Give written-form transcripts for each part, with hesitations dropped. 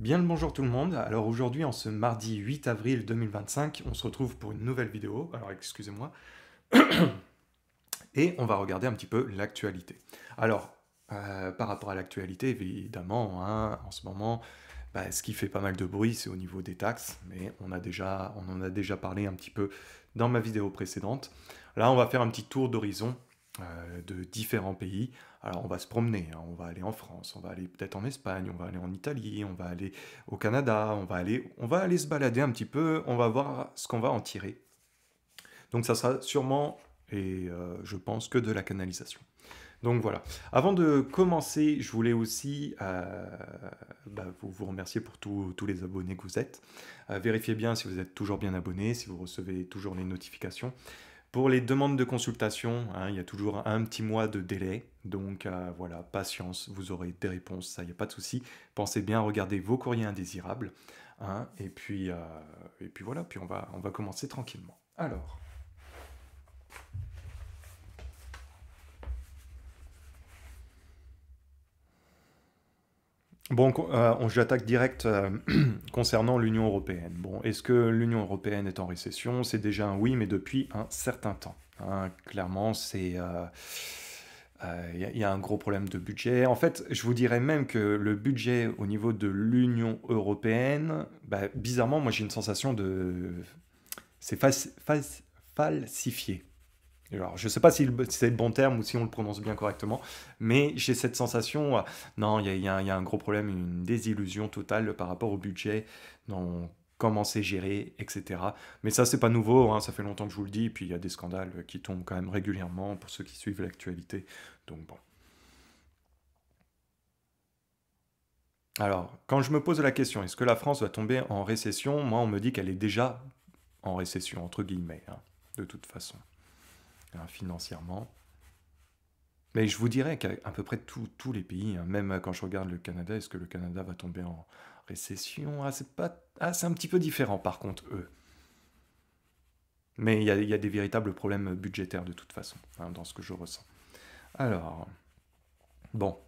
Bien le bonjour tout le monde. Alors aujourd'hui, en ce mardi 8 avril 2025, on se retrouve pour une nouvelle vidéo. Alors excusez-moi. Et on va regarder un petit peu l'actualité. Alors, par rapport à l'actualité, évidemment, hein, en ce moment, ce qui fait pas mal de bruit, c'est au niveau des taxes. Mais on en a déjà parlé un petit peu dans ma vidéo précédente. Là, on va faire un petit tour d'horizon de différents pays. Alors on va se promener, hein, on va aller en France, on va aller peut-être en Espagne, on va aller en Italie, on va aller au Canada, on va aller se balader un petit peu, on va voir ce qu'on va en tirer. Donc ça sera sûrement, et je pense, que de la canalisation. Donc voilà. Avant de commencer, je voulais aussi vous remercier pour tous les abonnés que vous êtes. Vérifiez bien si vous êtes toujours bien abonné, si vous recevez toujours les notifications. Pour les demandes de consultation, hein, il y a toujours un petit mois de délai. Donc voilà, patience, vous aurez des réponses, ça, il n'y a pas de souci. Pensez bien à regarder vos courriers indésirables, hein, et puis voilà, puis on va commencer tranquillement. Alors, bon, j'attaque direct concernant l'Union européenne. Bon, est-ce que l'Union européenne est en récession? C'est déjà un oui, mais depuis un certain temps, hein. Clairement, il y a un gros problème de budget. En fait, je vous dirais même que le budget au niveau de l'Union européenne, bizarrement, moi j'ai une sensation de... C'est falsifié. Alors, je ne sais pas si c'est le bon terme ou si on le prononce bien correctement, mais j'ai cette sensation, non, il y a un gros problème, une désillusion totale par rapport au budget, dans comment c'est géré, etc. Mais ça, c'est pas nouveau, hein, ça fait longtemps que je vous le dis, et puis il y a des scandales qui tombent quand même régulièrement pour ceux qui suivent l'actualité. Donc bon. Alors, quand je me pose la question, est-ce que la France va tomber en récession? Moi, on me dit qu'elle est déjà en récession, entre guillemets, hein, de toute façon, hein, financièrement. Mais je vous dirais qu'à peu près tous les pays, hein, même quand je regarde le Canada, est-ce que le Canada va tomber en récession? Ah, c'est pas... ah, c'est un petit peu différent par contre, eux. Mais il y a des véritables problèmes budgétaires de toute façon, hein, dans ce que je ressens. Alors, bon,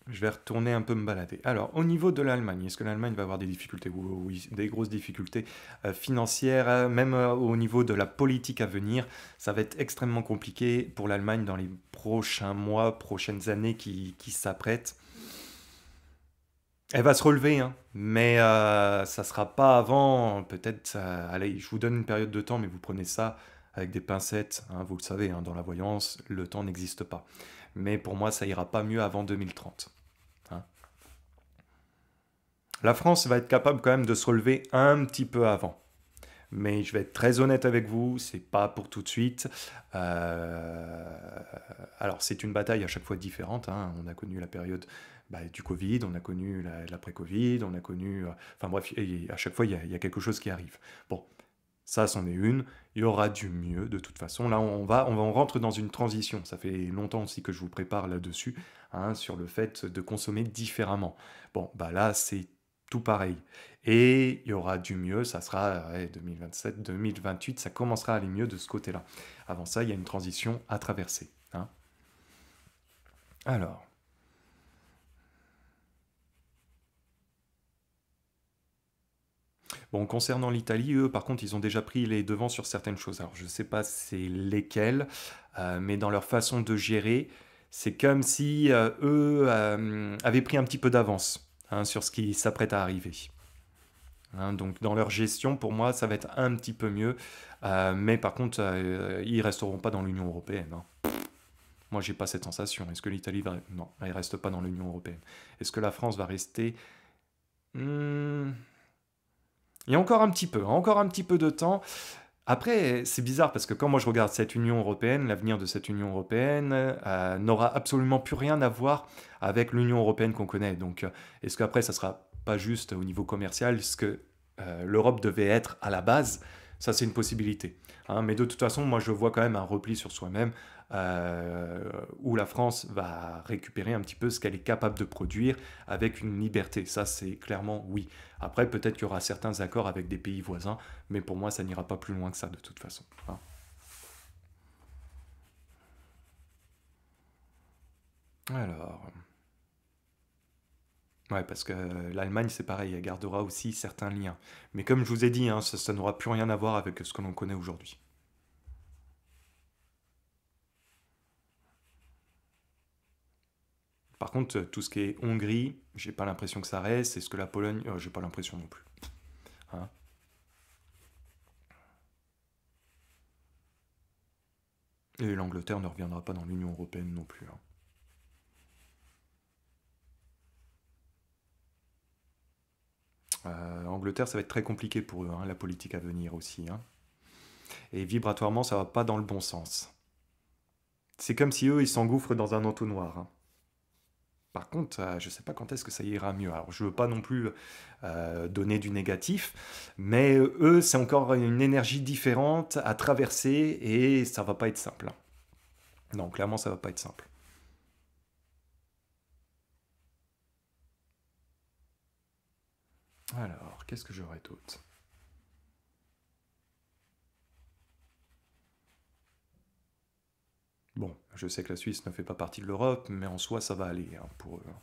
je vais retourner un peu me balader. Alors, au niveau de l'Allemagne, est-ce que l'Allemagne va avoir des difficultés? Oui, des grosses difficultés financières, même au niveau de la politique à venir. Ça va être extrêmement compliqué pour l'Allemagne dans les prochains mois, prochaines années qui s'apprêtent. Elle va se relever, hein, mais ça sera pas avant, peut-être, allez, je vous donne une période de temps, mais vous prenez ça avec des pincettes, hein, vous le savez, hein, dans la voyance, le temps n'existe pas. Mais pour moi, ça ira pas mieux avant 2030, hein. La France va être capable quand même de se relever un petit peu avant. Mais je vais être très honnête avec vous, c'est pas pour tout de suite. Euh, alors c'est une bataille à chaque fois différente, hein. On a connu la période du Covid, on a connu l'après-Covid, on a connu... enfin bref, et à chaque fois il y a quelque chose qui arrive. Bon, ça c'en est une, il y aura du mieux de toute façon. Là on rentre dans une transition, ça fait longtemps aussi que je vous prépare là-dessus, hein, sur le fait de consommer différemment. Bon, là c'est tout pareil. Et il y aura du mieux, ça sera 2027, 2028, ça commencera à aller mieux de ce côté-là. Avant ça, il y a une transition à traverser, hein. Alors, bon, concernant l'Italie, eux, par contre, ils ont déjà pris les devants sur certaines choses. Alors, je ne sais pas c'est lesquelles, mais dans leur façon de gérer, c'est comme si eux avaient pris un petit peu d'avance, hein, sur ce qui s'apprête à arriver, hein. Donc, dans leur gestion, pour moi, ça va être un petit peu mieux. Mais par contre, ils resteront pas dans l'Union européenne, hein. Moi, j'ai pas cette sensation. Est-ce que l'Italie va... Non, elle reste pas dans l'Union européenne. Est-ce que la France va rester? Hmm, il y a encore un petit peu de temps. Après, c'est bizarre parce que quand moi je regarde cette Union européenne, l'avenir de cette Union européenne n'aura absolument plus rien à voir avec l'Union européenne qu'on connaît. Donc, est-ce qu'après, ça sera pas juste au niveau commercial ce que l'Europe devait être à la base? Ça, c'est une possibilité, hein. Mais de toute façon, moi, je vois quand même un repli sur soi-même où la France va récupérer un petit peu ce qu'elle est capable de produire avec une liberté. Ça, c'est clairement oui. Après, peut-être qu'il y aura certains accords avec des pays voisins, mais pour moi, ça n'ira pas plus loin que ça de toute façon, hein. Alors, Ouais, parce que l'Allemagne, c'est pareil, elle gardera aussi certains liens. Mais comme je vous ai dit, hein, ça n'aura plus rien à voir avec ce que l'on connaît aujourd'hui. Par contre, tout ce qui est Hongrie, j'ai pas l'impression que ça reste. Est-ce que la Pologne, j'ai pas l'impression non plus. Hein. Et l'Angleterre ne reviendra pas dans l'Union européenne non plus. Hein. Angleterre, ça va être très compliqué pour eux, hein, la politique à venir aussi. Hein. Et vibratoirement, ça va pas dans le bon sens. C'est comme si eux, ils s'engouffrent dans un entonnoir. Hein. Par contre, je ne sais pas quand est-ce que ça ira mieux. Alors, je ne veux pas non plus donner du négatif, mais eux, c'est encore une énergie différente à traverser et ça va pas être simple. Hein. Non, clairement, ça va pas être simple. Alors, qu'est-ce que j'aurais d'autre? Bon, je sais que la Suisse ne fait pas partie de l'Europe, mais en soi, ça va aller hein, pour eux. Hein.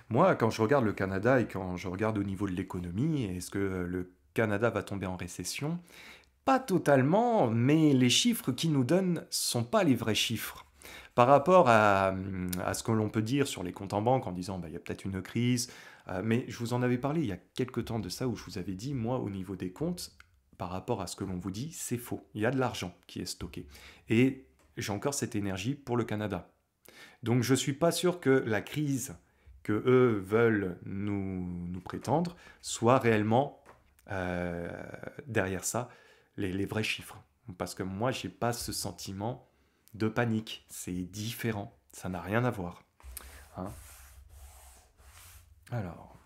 Moi, quand je regarde le Canada et quand je regarde au niveau de l'économie, est-ce que le Canada va tomber en récession? Pas totalement, mais les chiffres qu'ils nous donnent sont pas les vrais chiffres. Par rapport à ce que l'on peut dire sur les comptes en banque en disant bah, il y a peut-être une crise, mais je vous en avais parlé il y a quelques temps de ça où je vous avais dit, moi, au niveau des comptes, par rapport à ce que l'on vous dit, c'est faux. Il y a de l'argent qui est stocké. Et j'ai encore cette énergie pour le Canada. Donc je ne suis pas sûr que la crise que eux veulent nous prétendre soit réellement euh, derrière ça les vrais chiffres. Parce que moi, j'ai pas ce sentiment de panique. C'est différent. Ça n'a rien à voir. Hein. Alors,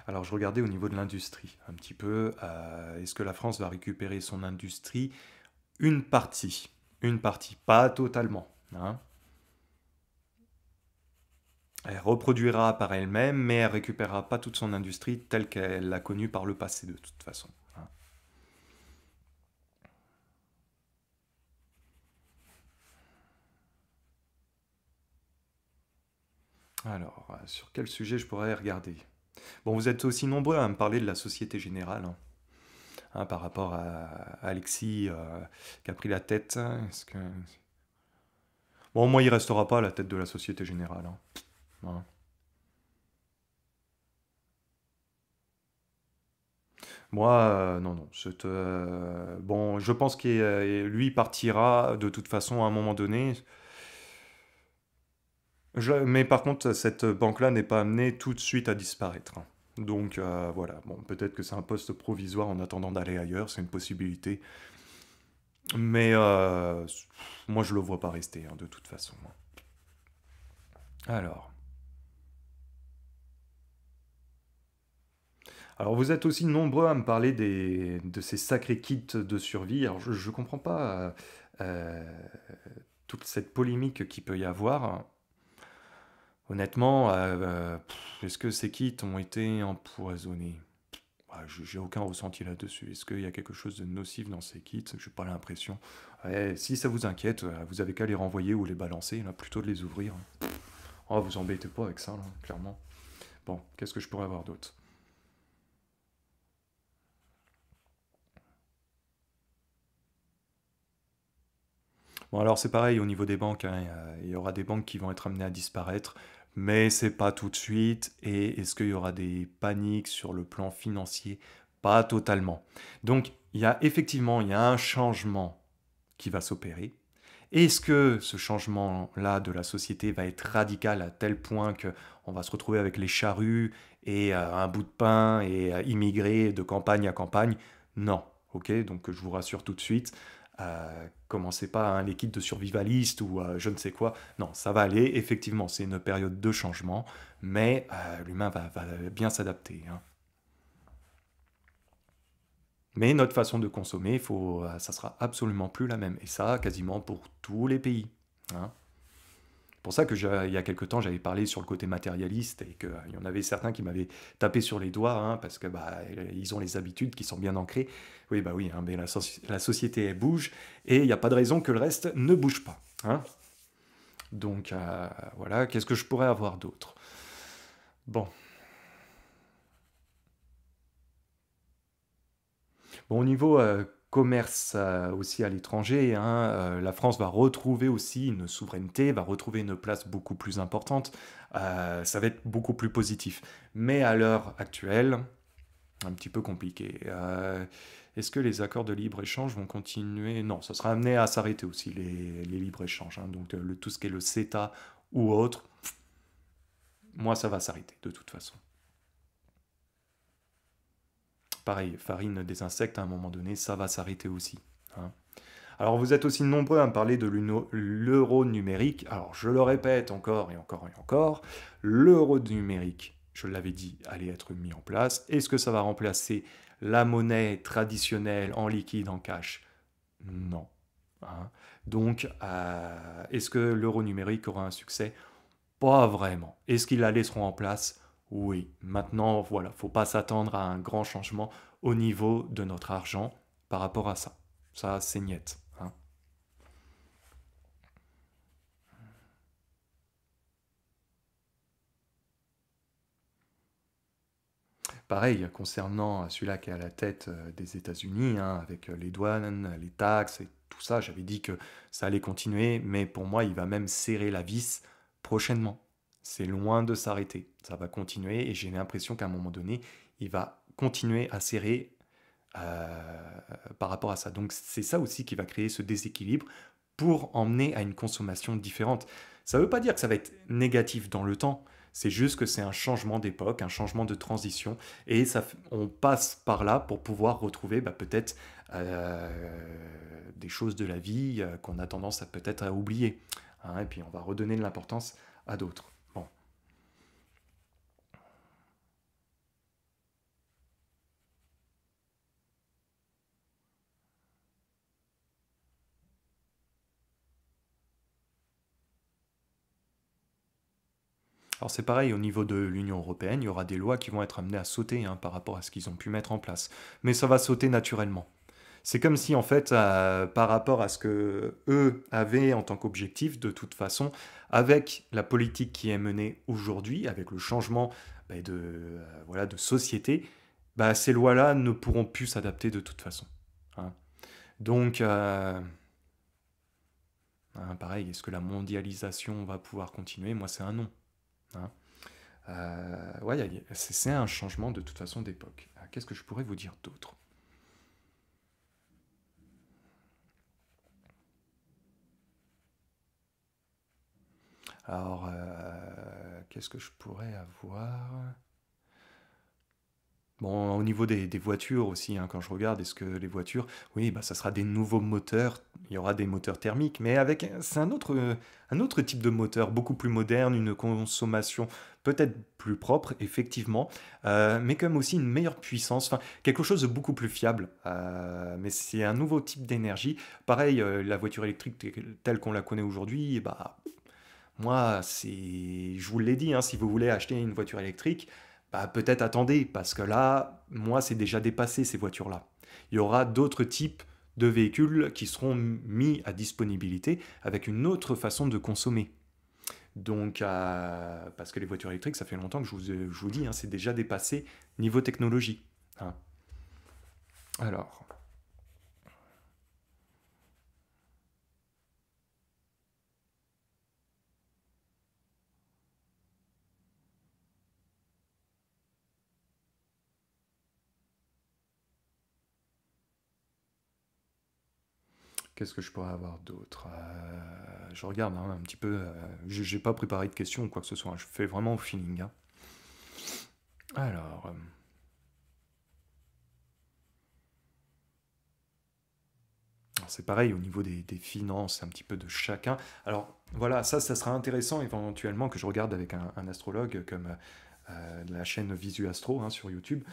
alors, je regardais au niveau de l'industrie un petit peu. Est-ce que la France va récupérer son industrie? Une partie. Une partie. Pas totalement. Hein. Elle reproduira par elle-même, mais elle récupérera pas toute son industrie telle qu'elle l'a connue par le passé de toute façon. Hein. Alors, sur quel sujet je pourrais regarder? Bon, vous êtes aussi nombreux à me parler de la Société Générale, hein, par rapport à Alexis qui a pris la tête. Est-ce que... Bon, moi, il restera pas à la tête de la Société Générale. Hein. Hein. Moi, non, non. Bon, je pense que lui partira de toute façon à un moment donné. Mais par contre, cette banque-là n'est pas amenée tout de suite à disparaître. Hein. Donc voilà, bon, peut-être que c'est un poste provisoire en attendant d'aller ailleurs, c'est une possibilité. Mais moi, je le vois pas rester, hein, de toute façon. Alors, alors vous êtes aussi nombreux à me parler de ces sacrés kits de survie. Alors, je comprends pas toute cette polémique qu'il peut y avoir. Honnêtement, est-ce que ces kits ont été empoisonnés? Ah, j'ai aucun ressenti là-dessus. Est-ce qu'il y a quelque chose de nocif dans ces kits? J'ai pas l'impression. Ouais, si ça vous inquiète, vous avez qu'à les renvoyer ou les balancer, là, plutôt de les ouvrir. Oh, vous embêtez pas avec ça, là, clairement. Bon, qu'est-ce que je pourrais avoir d'autre? Bon, alors c'est pareil au niveau des banques, hein, il y aura des banques qui vont être amenées à disparaître, mais c'est pas tout de suite. Et est-ce qu'il y aura des paniques sur le plan financier? Pas totalement. Donc, il y a un changement qui va s'opérer. Est-ce que ce changement-là de la société va être radical à tel point que on va se retrouver avec les charrues et un bout de pain et immigrer de campagne à campagne? Non. Ok, donc je vous rassure tout de suite. Commencez pas hein, les kits de survivalistes ou je ne sais quoi. Non, ça va aller. Effectivement, c'est une période de changement, mais l'humain va bien s'adapter. Hein. Mais notre façon de consommer, ça sera absolument plus la même. Et ça, quasiment pour tous les pays. Hein. Pour ça que il y a quelque temps, j'avais parlé sur le côté matérialiste et qu'il y en avait certains qui m'avaient tapé sur les doigts, hein, parce que bah, ils ont les habitudes qui sont bien ancrées. Oui, bah oui, hein, mais la société, elle bouge et il n'y a pas de raison que le reste ne bouge pas. Hein. Donc voilà, qu'est-ce que je pourrais avoir d'autre? Bon. Bon, au niveau commerce aussi à l'étranger, hein, la France va retrouver aussi une souveraineté, va retrouver une place beaucoup plus importante. Ça va être beaucoup plus positif. Mais à l'heure actuelle, un petit peu compliqué. Est-ce que les accords de libre-échange vont continuer? Non, ça sera amené à s'arrêter aussi, les libres-échanges. Hein. Donc tout ce qui est le CETA ou autre, moi, ça va s'arrêter de toute façon. Pareil, farine des insectes, à un moment donné, ça va s'arrêter aussi. Hein. Alors vous êtes aussi nombreux à me parler de l'euro numérique. Alors je le répète encore et encore et encore, l'euro numérique, je l'avais dit, allait être mis en place. Est-ce que ça va remplacer la monnaie traditionnelle en liquide, en cash? Non. Hein. Donc, est-ce que l'euro numérique aura un succès? Pas vraiment. Est-ce qu'ils la laisseront en place? Oui. Maintenant, voilà, faut pas s'attendre à un grand changement au niveau de notre argent par rapport à ça. Ça, c'est niette. Hein. Pareil, concernant celui-là qui est à la tête des États-Unis, hein, avec les douanes, les taxes et tout ça, j'avais dit que ça allait continuer, mais pour moi, il va même serrer la vis prochainement. C'est loin de s'arrêter. Ça va continuer et j'ai l'impression qu'à un moment donné, il va continuer à serrer par rapport à ça. Donc c'est ça aussi qui va créer ce déséquilibre pour emmener à une consommation différente. Ça ne veut pas dire que ça va être négatif dans le temps, c'est juste que c'est un changement d'époque, un changement de transition, et ça, on passe par là pour pouvoir retrouver bah, peut-être des choses de la vie qu'on a tendance à peut-être à oublier. Hein, et puis on va redonner de l'importance à d'autres. Bon. Alors c'est pareil, au niveau de l'Union européenne, il y aura des lois qui vont être amenées à sauter hein, par rapport à ce qu'ils ont pu mettre en place. Mais ça va sauter naturellement. C'est comme si, en fait, par rapport à ce que eux avaient en tant qu'objectif, de toute façon, avec la politique qui est menée aujourd'hui, avec le changement bah, voilà, de société, bah, ces lois-là ne pourront plus s'adapter de toute façon. Hein. Donc, hein, pareil, est-ce que la mondialisation va pouvoir continuer? Moi, c'est un non. Hein. Ouais, c'est un changement de toute façon d'époque. Qu'est-ce que je pourrais vous dire d'autre? Alors, qu'est-ce que je pourrais avoir? Bon, au niveau des voitures aussi, hein, quand je regarde, est-ce que les voitures, oui, bah, ça sera des nouveaux moteurs, il y aura des moteurs thermiques, mais avec, c'est un autre type de moteur, beaucoup plus moderne, une consommation peut-être plus propre, effectivement, mais comme aussi une meilleure puissance, enfin, quelque chose de beaucoup plus fiable. Mais c'est un nouveau type d'énergie. Pareil, la voiture électrique telle qu'on la connaît aujourd'hui, bah, moi, je vous l'ai dit, hein, si vous voulez acheter une voiture électrique, bah, peut-être attendez, parce que là, moi, c'est déjà dépassé ces voitures-là. Il y aura d'autres types de véhicules qui seront mis à disponibilité avec une autre façon de consommer. Donc, parce que les voitures électriques, ça fait longtemps que je vous dis, hein, c'est déjà dépassé niveau technologie. Hein. Alors, qu'est-ce que je pourrais avoir d'autre? Je regarde hein, un petit peu. J'ai pas préparé de questions ou quoi que ce soit. Hein, je fais vraiment au feeling. Hein. Alors, c'est pareil au niveau des finances, un petit peu de chacun. Alors voilà, ça sera intéressant éventuellement que je regarde avec un astrologue comme la chaîne Visu Astro hein, sur YouTube.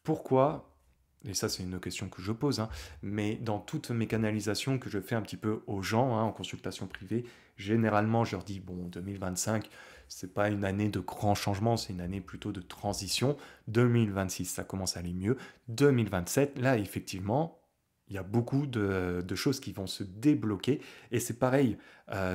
Pourquoi et ça c'est une question que je pose, hein, mais dans toutes mes canalisations que je fais un petit peu aux gens, hein, en consultation privée, généralement je leur dis, bon, 2025, c'est pas une année de grands changements, c'est une année plutôt de transition. 2026, ça commence à aller mieux. 2027, là, effectivement, il y a beaucoup de choses qui vont se débloquer. Et c'est pareil,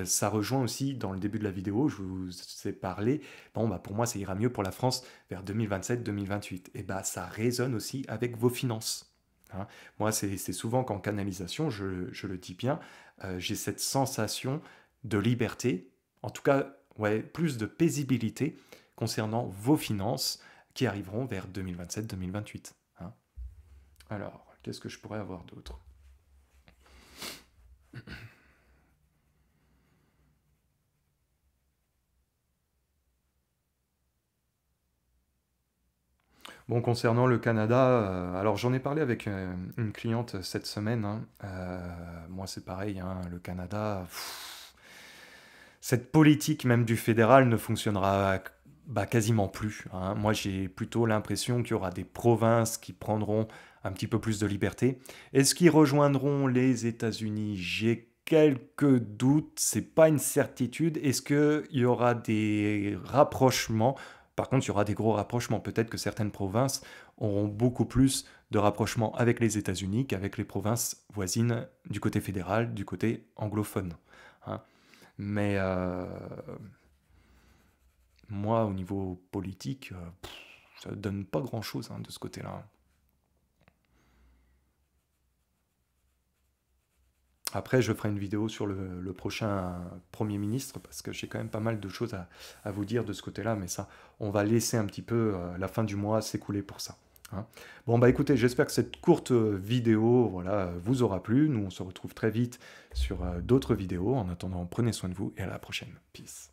ça rejoint aussi dans le début de la vidéo, je vous ai parlé, bon, bah, pour moi, ça ira mieux pour la France vers 2027-2028. Et bah, ça résonne aussi avec vos finances. Hein. Moi, c'est souvent qu'en canalisation, je le dis bien, j'ai cette sensation de liberté, en tout cas, ouais, plus de paisibilité concernant vos finances qui arriveront vers 2027-2028. Hein. Alors, qu'est-ce que je pourrais avoir d'autre? Bon, concernant le Canada, alors j'en ai parlé avec une cliente cette semaine. Hein. Moi, c'est pareil, hein, le Canada, cette politique même du fédéral ne fonctionnera bah, quasiment plus. Hein. Moi, j'ai plutôt l'impression qu'il y aura des provinces qui prendront un petit peu plus de liberté. Est-ce qu'ils rejoindront les États-Unis? J'ai quelques doutes, c'est pas une certitude. Est-ce qu'il y aura des rapprochements? Par contre, il y aura des gros rapprochements. Peut-être que certaines provinces auront beaucoup plus de rapprochements avec les États-Unis qu'avec les provinces voisines du côté fédéral, du côté anglophone. Hein. Mais moi, au niveau politique, ça donne pas grand-chose hein, de ce côté-là. Après, je ferai une vidéo sur le prochain Premier ministre, parce que j'ai quand même pas mal de choses à vous dire de ce côté-là, mais ça, on va laisser un petit peu la fin du mois s'écouler pour ça. Hein. Bon, bah écoutez, j'espère que cette courte vidéo voilà, vous aura plu. Nous, on se retrouve très vite sur d'autres vidéos. En attendant, prenez soin de vous et à la prochaine. Peace.